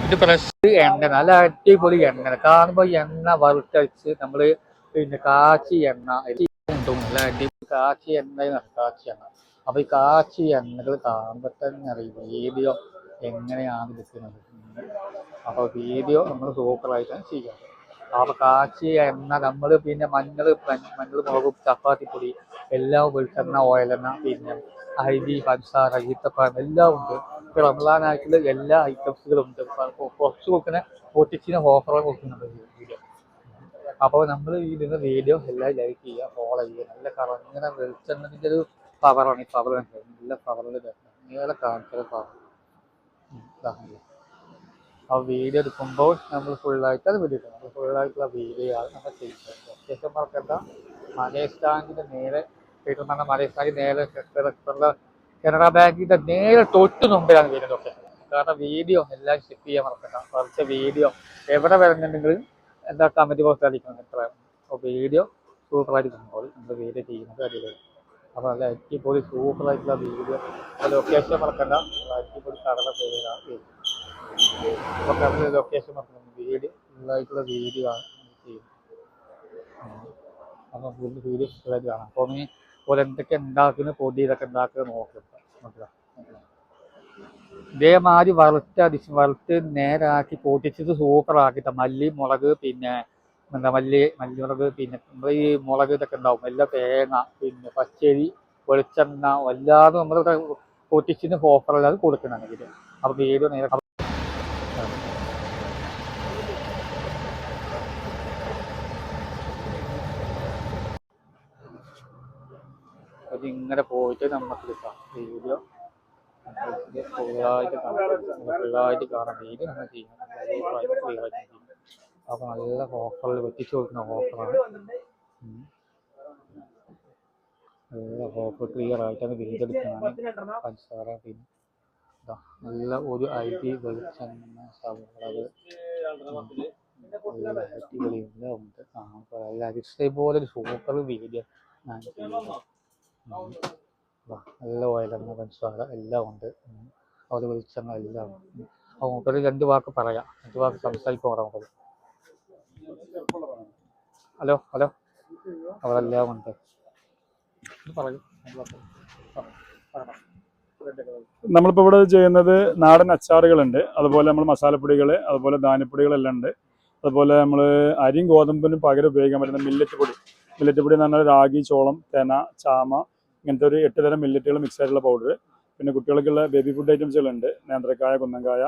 ഇത് ഫ്രഷ് എണ്ണ നല്ല അടിപൊളി എണ്ണ കാണുമ്പോൾ എണ്ണ വറുത്തടിച്ച് നമ്മൾ പിന്നെ കാച്ചി എണ്ണ ഉണ്ടും നല്ല അടിപൊളി കാച്ചി എണ്ണയാണ് കാച്ചി എണ്ണ അപ്പോൾ ഈ കാച്ചി എണ്ണകൾ കാണുമ്പോൾ തന്നെ അറിയും വീഡിയോ എങ്ങനെയാണ് എടുക്കുന്നത്. അപ്പോൾ വീഡിയോ നമ്മൾ സൂപ്പറായിട്ടാണ് ചെയ്യുന്നത്. അപ്പോൾ കാച്ചി എണ്ണ നമ്മൾ പിന്നെ മഞ്ഞൾ മുളകും ചപ്പാത്തിപ്പൊടി എല്ലാം വെളിച്ചെണ്ണ ഓയിലെണ്ണ പിന്നെ അരി പഞ്ചസാര ഈത്തപ്പഴം എല്ലാം ഉണ്ട്. ഇപ്പോൾ റംസാനായിട്ടുള്ള എല്ലാ ഐറ്റംസുകളും ഉണ്ട്. കുറച്ച് കൊടുക്കുന്ന പൊട്ടിച്ചിന് ഓഫറുകൾ കൊടുക്കുന്നുണ്ട് വീഡിയോ. അപ്പോൾ നമ്മൾ ഇതിന് വീഡിയോ എല്ലാം ലൈക്ക് ചെയ്യുക, ഫോളോ ചെയ്യുക. നല്ല കറങ്ങനെ വെളിച്ചെണ്ണത്തിൻ്റെ ഒരു പവറാണ് ഈ പവർ കണ്ടത്. നല്ല പവറിൽ നേരെ കാണിച്ചത് പവർ. ആ വീഡിയോ എടുക്കുമ്പോൾ നമ്മൾ ഫുള്ളായിട്ട് അത് വിളിക്കണം. നമ്മൾ ഫുള്ളായിട്ടുള്ള വീഡിയോ ആണ് നമ്മൾ ചെയ്യുന്നത്. ശേഷം മറക്കണ്ട മലേ സ്റ്റാൻഡിൻ്റെ നേരെ പെരുമാറുന്ന മലേ സ്റ്റാൻഡിൽ നേരെ കനറ ബാങ്കിൻ്റെ നേരെ തൊട്ട് മുമ്പിലാണ് വീഡിയോ ലൊക്കേഷൻ. കാരണം വീഡിയോ എല്ലാം ചെക്ക് ചെയ്യാൻ മറക്കണ്ട. കുറച്ച് വീഡിയോ എവിടെ വരുന്നുണ്ടെങ്കിലും എന്താ കമൻറ്റ് ബോക്സ് അടിക്കണം എത്ര. അപ്പോൾ വീഡിയോ സൂപ്പറായിട്ട് കാണുമ്പോൾ നമ്മൾ വീഡിയോ ചെയ്യുന്നത് അടിപൊളി. അപ്പോൾ നല്ല അടിപൊളി സൂപ്പറായിട്ടുള്ള വീഡിയോ ലൊക്കേഷൻ മറക്കണ്ട. അടിപൊളി കടല പേരാണ് വീഡിയോ. അപ്പോൾ നമ്മൾ ലൊക്കേഷൻ മറക്കണം. വീഡിയോ ഫുള്ളായിട്ടുള്ള വീഡിയോ ആണ് ചെയ്യുന്നത്. അപ്പോൾ ഫുൾ വീഡിയോ ഫുള്ളായിട്ട് കാണാം. അപ്പോൾ പോലെ എന്തൊക്കെ ഉണ്ടാക്കുന്ന പൊടി ഇതൊക്കെ ഉണ്ടാക്കുക നോക്കുക. ഇതേമാതിരി വറുത്ത് നേരാക്കി പൊട്ടിച്ചിട്ട് സൂപ്പറാക്കിയിട്ട് മല്ലി മുളക് പിന്നെ എന്താ മല്ലിമുളക് പിന്നെ നമ്മൾ ഈ മുളക് ഇതൊക്കെ ഉണ്ടാവും എല്ലാം തേങ്ങ പിന്നെ പച്ചരി വെളിച്ചെണ്ണ വല്ലാതെ നമ്മളിവിടെ പൊട്ടിച്ചിന് ഓഫറല്ലാതെ കൊടുക്കണമെങ്കിൽ. അപ്പോൾ വീഡിയോ നേരെ അതിങ്ങനെ പോയിട്ട് നമുക്ക് കിട്ടാം വീഡിയോ ഫുള്ളായിട്ട് കാണാൻ വീഡിയോ നമ്മൾ ചെയ്യണം. അപ്പോൾ നല്ല ഓഫറിൽ വെട്ടിച്ചു കൊടുക്കുന്ന ഓഫറാണ്. നല്ല ഓഫർ ക്ലിയർ ആയിട്ടാണ് വീഡിയോ എടുക്കുന്നതാണ്. പഞ്ചസാര പിന്നെ നല്ല ഒരു അരി വെളിച്ചെണ്ണ സവാള നല്ല അടിപൊളി എല്ലാം ഉണ്ട്. നല്ല ഇഷ്ടംപോലെ ഒരു സൂപ്പർ വീഡിയോ ഞാൻ ചെയ്യുന്നത്. നല്ല ഓയിലെണ്ണ പഞ്ചസാര എല്ലാം ഉണ്ട്. അത് വെളിച്ചെണ്ണ എല്ലാം ഉണ്ട്. അപ്പോൾ നമുക്കൊരു 2 വാക്ക് പറയാം, 2 വാക്ക് സംസാരിക്കാൻ നമുക്ക്. ഹലോ അതെല്ലാം ഉണ്ട്. പറയൂ. നമ്മളിപ്പോൾ ഇവിടെ ചെയ്യുന്നത് നാടൻ അച്ചാറുകളുണ്ട്, അതുപോലെ നമ്മൾ മസാലപ്പൊടികൾ, അതുപോലെ ധാന്യപ്പൊടികളെല്ലാം ഉണ്ട്. അതുപോലെ നമ്മൾ അരിയും ഗോതമ്പിനും പകരം ഉപയോഗിക്കാൻ പറ്റുന്ന മില്ലറ്റ് പൊടി എന്ന് പറഞ്ഞാൽ രാഗി, ചോളം, തെന, ചാമ ഇങ്ങനത്തെ ഒരു 8 തരം മില്ലറ്റുകൾ മിക്സ് ആയിട്ടുള്ള പൗഡർ. പിന്നെ കുട്ടികൾക്കുള്ള ബേബി ഫുഡ് ഐറ്റംസുകളുണ്ട്, നേന്ത്രക്കായ, കുന്നങ്കായ,